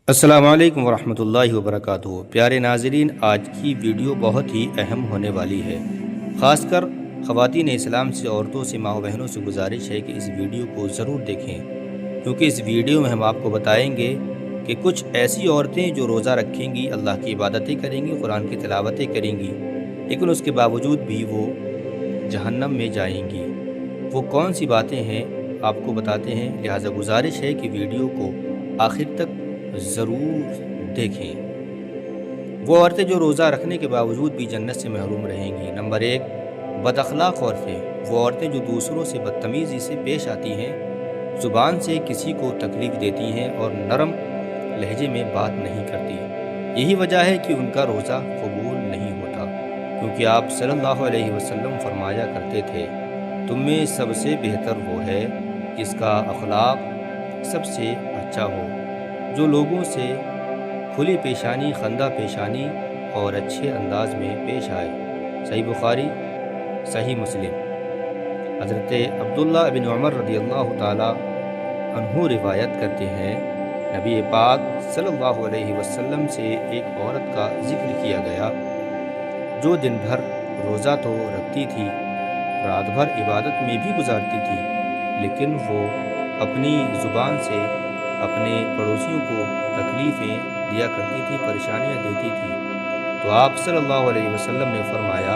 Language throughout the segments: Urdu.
السلام علیکم ورحمۃ اللہ وبرکاتہ۔ پیارے ناظرین، آج کی ویڈیو بہت ہی اہم ہونے والی ہے۔ خاص کر خواتین اسلام سے، عورتوں سے، ماں بہنوں سے گزارش ہے کہ اس ویڈیو کو ضرور دیکھیں، کیونکہ اس ویڈیو میں ہم آپ کو بتائیں گے کہ کچھ ایسی عورتیں جو روزہ رکھیں گی، اللہ کی عبادتیں کریں گی، قرآن کی تلاوتیں کریں گی، لیکن اس کے باوجود بھی وہ جہنم میں جائیں گی۔ وہ کون سی باتیں ہیں آپ کو بتاتے ہیں، لہٰذا گزارش ہے کہ ویڈیو کو آخر تک ضرور دیکھیں۔ وہ عورتیں جو روزہ رکھنے کے باوجود بھی جنت سے محروم رہیں گی۔ نمبر 1، بد اخلاق عورتیں۔ وہ عورتیں جو دوسروں سے بدتمیزی سے پیش آتی ہیں، زبان سے کسی کو تکلیف دیتی ہیں اور نرم لہجے میں بات نہیں کرتی۔ یہی وجہ ہے کہ ان کا روزہ قبول نہیں ہوتا، کیونکہ آپ صلی اللہ علیہ وسلم فرمایا کرتے تھے، تم میں سب سے بہتر وہ ہے جس کا اخلاق سب سے اچھا ہو، جو لوگوں سے کھلی پیشانی، خندہ پیشانی اور اچھے انداز میں پیش آئے۔ صحیح بخاری، صحیح مسلم۔ حضرت عبداللہ بن عمر رضی اللہ تعالی عنہ روایت کرتے ہیں، نبی پاک صلی اللہ علیہ وسلم سے ایک عورت کا ذکر کیا گیا جو دن بھر روزہ تو رکھتی تھی، رات بھر عبادت میں بھی گزارتی تھی، لیکن وہ اپنی زبان سے اپنے پڑوسیوں کو تکلیفیں دیا کرتی تھی، پریشانیاں دیتی تھی۔ تو آپ صلی اللہ علیہ وسلم نے فرمایا،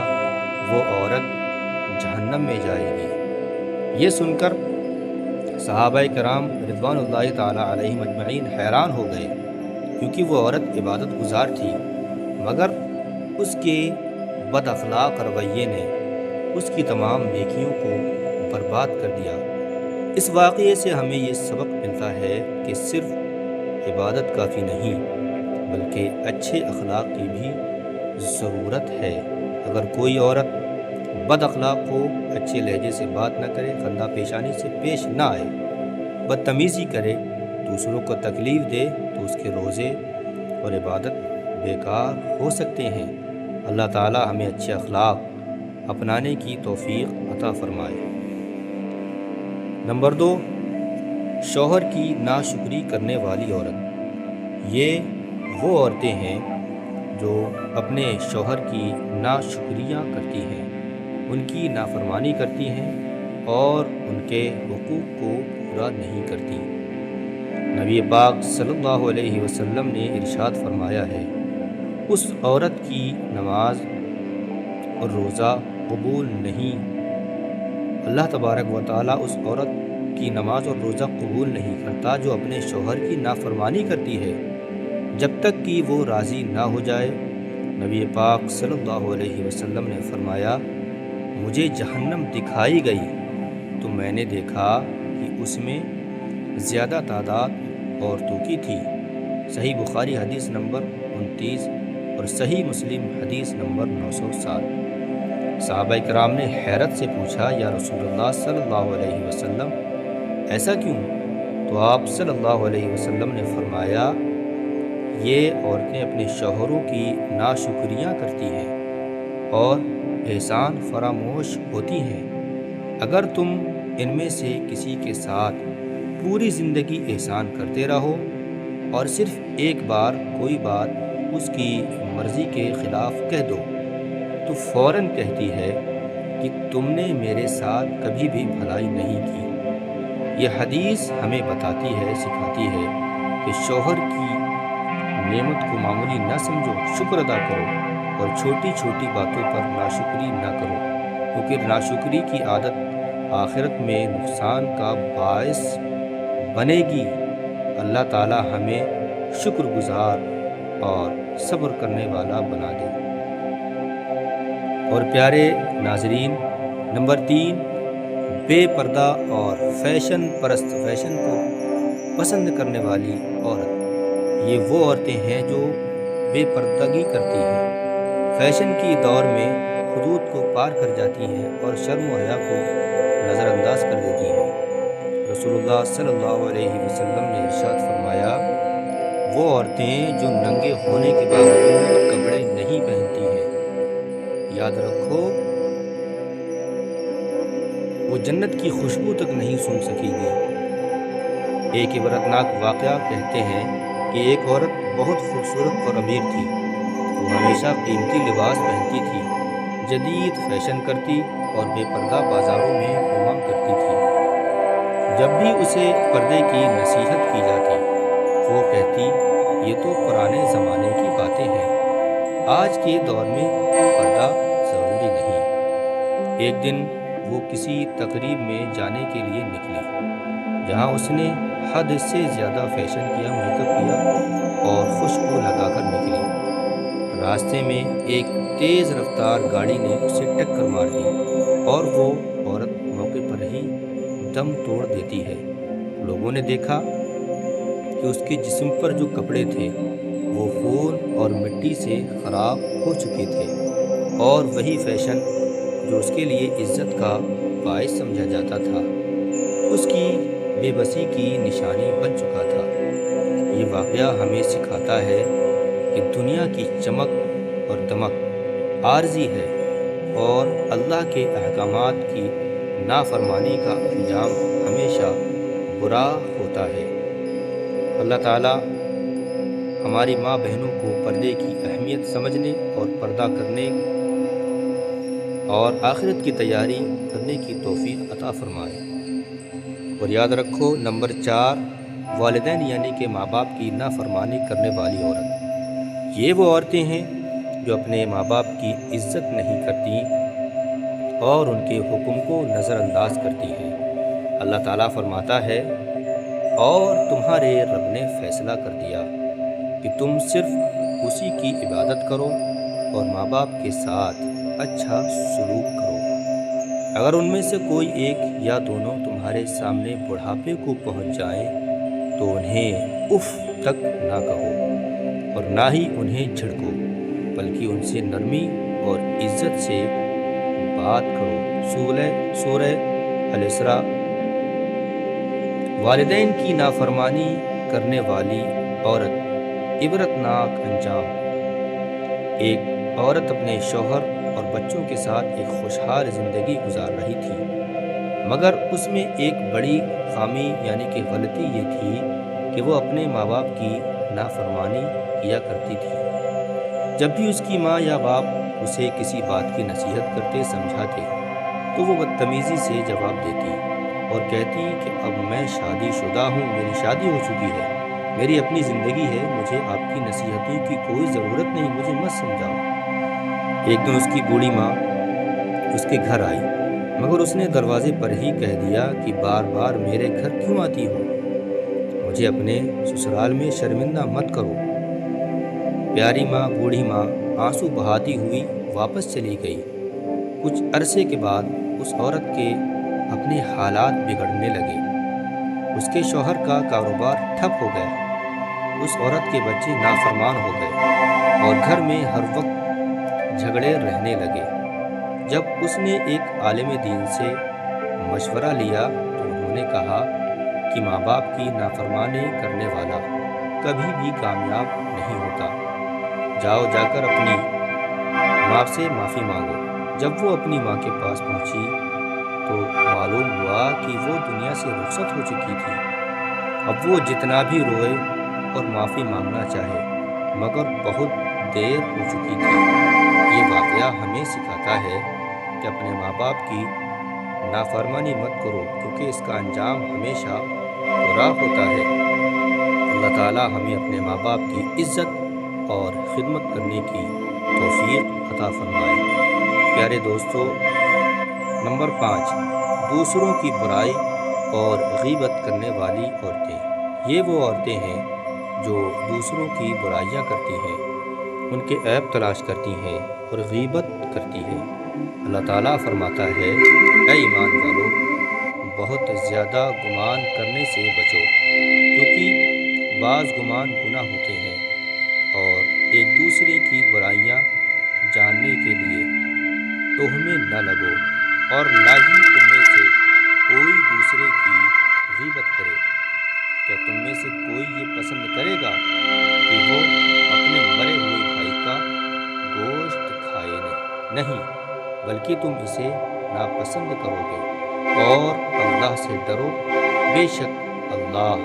وہ عورت جہنم میں جائے گی۔ یہ سن کر صحابہ کرام رضوان اللہ تعالی علیہم اجمعین حیران ہو گئے، کیونکہ وہ عورت عبادت گزار تھی، مگر اس کے بد اخلاق رویے نے اس کی تمام نیکیوں کو برباد کر دیا۔ اس واقعے سے ہمیں یہ سبق ملتا ہے کہ صرف عبادت کافی نہیں، بلکہ اچھے اخلاق کی بھی ضرورت ہے۔ اگر کوئی عورت بد اخلاق ہو، اچھے لہجے سے بات نہ کرے، خندہ پیشانی سے پیش نہ آئے، بدتمیزی کرے، دوسروں کو تکلیف دے، تو اس کے روزے اور عبادت بیکار ہو سکتے ہیں۔ اللہ تعالی ہمیں اچھے اخلاق اپنانے کی توفیق عطا فرمائے۔ نمبر 2، شوہر کی ناشکری کرنے والی عورت۔ یہ وہ عورتیں ہیں جو اپنے شوہر کی ناشکریاں کرتی ہیں، ان کی نافرمانی کرتی ہیں اور ان کے حقوق کو پورا نہیں کرتی۔ نبی پاک صلی اللہ علیہ وسلم نے ارشاد فرمایا ہے، اس عورت کی نماز اور روزہ قبول نہیں۔ اللہ تبارک و تعالیٰ اس عورت کی نماز اور روزہ قبول نہیں کرتا جو اپنے شوہر کی نافرمانی کرتی ہے، جب تک کہ وہ راضی نہ ہو جائے۔ نبی پاک صلی اللہ علیہ وسلم نے فرمایا، مجھے جہنم دکھائی گئی تو میں نے دیکھا کہ اس میں زیادہ تعداد عورتوں کی تھی۔ صحیح بخاری حدیث نمبر 29 اور صحیح مسلم حدیث نمبر 907۔ صحابہ کرام نے حیرت سے پوچھا، یا رسول اللہ صلی اللہ علیہ وسلم، ایسا کیوں؟ تو آپ صلی اللہ علیہ وسلم نے فرمایا، یہ عورتیں اپنے شوہروں کی ناشکریاں کرتی ہیں اور احسان فراموش ہوتی ہیں۔ اگر تم ان میں سے کسی کے ساتھ پوری زندگی احسان کرتے رہو اور صرف ایک بار کوئی بات اس کی مرضی کے خلاف کہہ دو، تو فوراً کہتی ہے کہ تم نے میرے ساتھ کبھی بھی بھلائی نہیں کی۔ یہ حدیث ہمیں بتاتی ہے، سکھاتی ہے کہ شوہر کی نعمت کو معمولی نہ سمجھو، شکر ادا کرو اور چھوٹی چھوٹی باتوں پر ناشکری نہ کرو، کیونکہ ناشکری کی عادت آخرت میں نقصان کا باعث بنے گی۔ اللہ تعالی ہمیں شکر گزار اور صبر کرنے والا بنا دے۔ اور پیارے ناظرین، نمبر 3، بے پردہ اور فیشن پرست، فیشن کو پسند کرنے والی عورت۔ یہ وہ عورتیں ہیں جو بے پردگی کرتی ہیں، فیشن کی دور میں حدود کو پار کر جاتی ہیں اور شرم و حیا کو نظر انداز کر دیتی ہیں۔ رسول اللہ صلی اللہ علیہ وسلم نے ارشاد فرمایا، وہ عورتیں جو ننگے ہونے کے باوجود کپڑے نہیں پہنتی ہیں، یاد رکھو وہ جنت کی خوشبو تک نہیں سونگھ سکے گی۔ ایک عبرتناک واقعہ کہتے ہیں کہ ایک عورت بہت خوبصورت اور امیر تھی۔ وہ ہمیشہ قیمتی لباس پہنتی تھی، جدید فیشن کرتی اور بے پردہ بازاروں میں گھوما کرتی تھی۔ جب بھی اسے پردے کی نصیحت کی جاتی، وہ کہتی یہ تو پرانے زمانے کی باتیں ہیں، آج کے دور میں پردہ ضروری نہیں۔ ایک دن وہ کسی تقریب میں جانے کے لیے نکلی، جہاں اس نے حد سے زیادہ فیشن کیا، میک اپ کیا اور خوشبو لگا کر نکلی۔ راستے میں ایک تیز رفتار گاڑی نے اسے ٹکر مار دی اور وہ عورت موقع پر ہی دم توڑ دیتی ہے۔ لوگوں نے دیکھا کہ اس کے جسم پر جو کپڑے تھے وہ خون اور مٹی سے خراب ہو چکے تھے، اور وہی فیشن جو اس کے لیے عزت کا باعث سمجھا جاتا تھا، اس کی بے بسی کی نشانی بن چکا تھا۔ یہ واقعہ ہمیں سکھاتا ہے کہ دنیا کی چمک اور دمک عارضی ہے، اور اللہ کے احکامات کی نافرمانی کا انجام ہمیشہ برا ہوتا ہے۔ اللہ تعالیٰ ہماری ماں بہنوں کو پردے کی اہمیت سمجھنے اور پردہ کرنے اور آخرت کی تیاری کرنے کی توفیق عطا فرمائے۔ اور یاد رکھو، نمبر 4، والدین یعنی کہ ماں باپ کی نافرمانی کرنے والی عورت۔ یہ وہ عورتیں ہیں جو اپنے ماں باپ کی عزت نہیں کرتی اور ان کے حکم کو نظر انداز کرتی ہیں۔ اللہ تعالیٰ فرماتا ہے، اور تمہارے رب نے فیصلہ کر دیا کہ تم صرف اسی کی عبادت کرو اور ماں باپ کے ساتھ اچھا سلوک کرو۔ اگر ان میں سے کوئی ایک یا دونوں تمہارے سامنے بڑھاپے کو پہنچ جائیں تو انہیں اف تک نہ کہو اور نہ ہی انہیں جھڑکو، بلکہ ان سے نرمی اور عزت سے بات کرو۔ سورہ الاسراء۔ والدین کی نافرمانی کرنے والی عورت، عبرتناک انجام۔ ایک عورت اپنے شوہر اور بچوں کے ساتھ ایک خوشحال زندگی گزار رہی تھی، مگر اس میں ایک بڑی خامی یعنی کہ غلطی یہ تھی کہ وہ اپنے ماں باپ کی نافرمانی کیا کرتی تھی۔ جب بھی اس کی ماں یا باپ اسے کسی بات کی نصیحت کرتے سمجھاتے تو وہ بدتمیزی سے جواب دیتی اور کہتی کہ اب میں شادی شدہ ہوں، میری شادی ہو چکی ہے، میری اپنی زندگی ہے، مجھے آپ کی نصیحتوں کی کوئی ضرورت نہیں، مجھے مت سمجھاؤ۔ ایک دن اس کی بوڑھی ماں اس کے گھر آئی، مگر اس نے دروازے پر ہی کہہ دیا کہ بار بار میرے گھر کیوں آتی ہو؟ مجھے اپنے سسرال میں شرمندہ مت کرو۔ پیاری ماں، بوڑھی ماں آنسو بہاتی ہوئی واپس چلی گئی۔ کچھ عرصے کے بعد اس عورت کے اپنے حالات بگڑنے لگے۔ اس کے شوہر کا کاروبار ٹھپ ہو گیا، اس عورت کے بچے نافرمان ہو گئے اور گھر میں ہر وقت جھگڑے رہنے لگے۔ جب اس نے ایک عالم دین سے مشورہ لیا تو انہوں نے کہا کہ ماں باپ کی نافرمانی کرنے والا کبھی بھی کامیاب نہیں ہوتا۔ جاؤ، جا کر اپنی ماں سے معافی مانگو۔ جب وہ اپنی ماں کے پاس پہنچی تو معلوم ہوا کہ وہ دنیا سے رخصت ہو چکی تھی۔ اب وہ جتنا بھی روئے اور معافی مانگنا چاہے مگر بہت دیر ہو چکی تھی۔ یہ واقعہ ہمیں سکھاتا ہے کہ اپنے ماں باپ کی نافرمانی مت کرو، کیونکہ اس کا انجام ہمیشہ برا ہوتا ہے۔ اللہ تعالیٰ ہمیں اپنے ماں باپ کی عزت اور خدمت کرنے کی توفیق عطا فرمائے۔ پیارے دوستو، نمبر 5، دوسروں کی برائی اور غیبت کرنے والی عورتیں۔ یہ وہ عورتیں ہیں جو دوسروں کی برائیاں کرتی ہیں، ان کے عیب تلاش کرتی ہیں اور غیبت کرتی ہیں۔ اللہ تعالیٰ فرماتا ہے، اے ایمان والو، بہت زیادہ گمان کرنے سے بچو، کیونکہ بعض گمان گناہ ہوتے ہیں، اور ایک دوسرے کی برائیاں جاننے کے لیے تہمیں نہ لگو، اور نہ ہی تم میں سے کوئی دوسرے کی غیبت کرے۔ کیا تم میں سے کوئی یہ پسند کرے گا کہ وہ اپنے مرے ہوئے بھائی کا گوشت کھائے؟ نہیں، بلکہ تم اسے ناپسند کرو گے۔ اور اللہ سے ڈرو، بے شک اللہ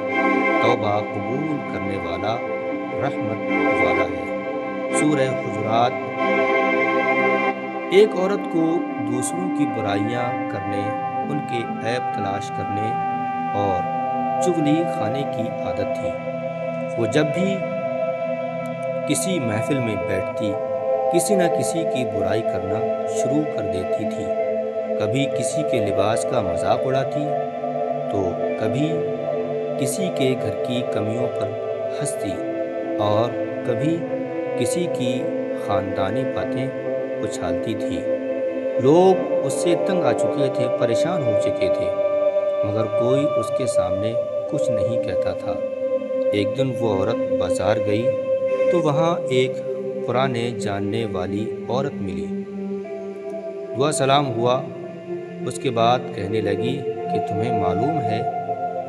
توبہ قبول کرنے والا رحمت والا ہے۔ سورہ حجرات۔ ایک عورت کو دوسروں کی برائیاں کرنے، ان کے عیب تلاش کرنے اور چغلی کھانے کی عادت تھی۔ وہ جب بھی کسی محفل میں بیٹھتی کسی نہ کسی کی برائی کرنا شروع کر دیتی تھی۔ کبھی کسی کے لباس کا مذاق اڑاتی تو کبھی کسی کے گھر کی کمیوں پر ہنستی اور کبھی کسی کی خاندانی باتیں اچھالتی تھی۔ لوگ اس سے تنگ آ چکے تھے، پریشان ہو چکے تھے، مگر کوئی اس کے سامنے کچھ نہیں کہتا تھا۔ ایک دن وہ عورت بازار گئی تو وہاں ایک پرانے جاننے والی عورت ملی۔ دعا سلام ہوا، اس کے بعد کہنے لگی کہ تمہیں معلوم ہے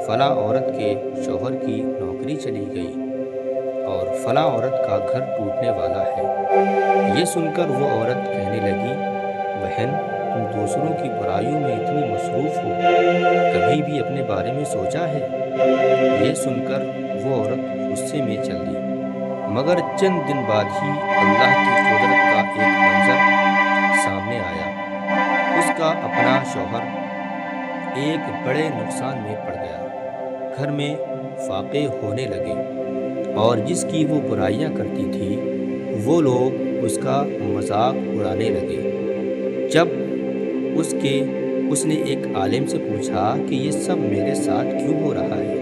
فلاں عورت کے شوہر کی نوکری چلی گئی اور فلاں عورت کا گھر ٹوٹنے والا ہے۔ یہ سن کر وہ عورت کہنے لگی، بہن تم دوسروں کی برائیوں میں اتنی مصروف ہو، کبھی بھی اپنے بارے میں سوچا ہے؟ یہ سن کر وہ عورت غصے میں چل دی، مگر چند دن بعد ہی اللہ کی قدرت کا ایک منظر سامنے آیا۔ اس کا اپنا شوہر ایک بڑے نقصان میں پڑ گیا، گھر میں فاقے ہونے لگے اور جس کی وہ برائیاں کرتی تھی وہ لوگ اس کا مذاق اڑانے لگے۔ جب اس نے ایک عالم سے پوچھا کہ یہ سب میرے ساتھ کیوں ہو رہا ہے،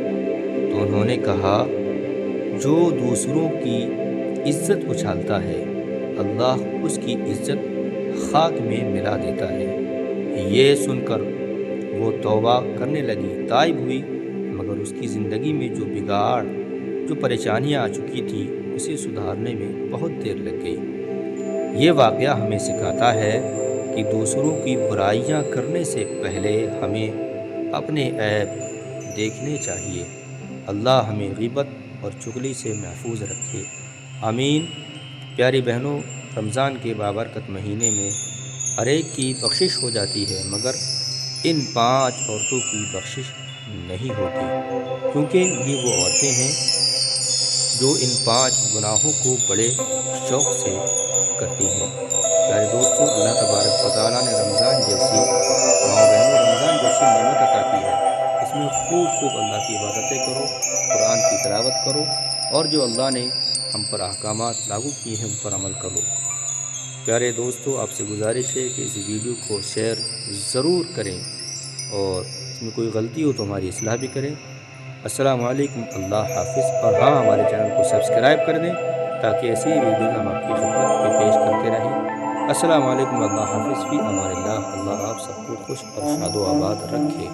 تو انہوں نے کہا جو دوسروں کی عزت اچھالتا ہے اللہ اس کی عزت خاک میں ملا دیتا ہے۔ یہ سن کر وہ توبہ کرنے لگی، تائب ہوئی، مگر اس کی زندگی میں جو بگاڑ، جو پریشانیاں آ چکی تھیں اسے سدھارنے میں بہت دیر لگ گئی۔ یہ واقعہ ہمیں سکھاتا ہے کہ دوسروں کی برائیاں کرنے سے پہلے ہمیں اپنے عیب دیکھنے چاہیے۔ اللہ ہمیں غیبت اور چغلی سے محفوظ رکھے، آمین۔ پیاری بہنوں، رمضان کے بابرکت مہینے میں ہر ایک کی بخشش ہو جاتی ہے، مگر ان 5 عورتوں کی بخشش نہیں ہوتی، کیونکہ یہ وہ عورتیں ہیں جو ان 5 گناہوں کو بڑے شوق سے کرتی ہیں۔ پیارے دوستوں، اللہ تبارک و تعالیٰ نے رمضان جیسی نعمت عطا کی ہے، اس میں خوب اللہ کی عبادتیں کرو، قرآن کی تلاوت کرو اور جو اللہ نے ہم پر احکامات لاگو کیے ہیں ان پر عمل کرو۔ پیارے دوستو، آپ سے گزارش ہے کہ اس ویڈیو کو شیئر ضرور کریں اور اس میں کوئی غلطی ہو تو ہماری اصلاح بھی کریں۔ السلام علیکم، اللہ حافظ، اور ہاں ہمارے چینل کو سبسکرائب کر دیں تاکہ ایسی ویڈیوز ہم آپ کی خدمت میں پیش کرتے رہیں۔ السلام علیکم، اللہ حافظ، فی امان اللہ۔ اللہ آپ سب کو خوش اور شاد و آباد رکھے۔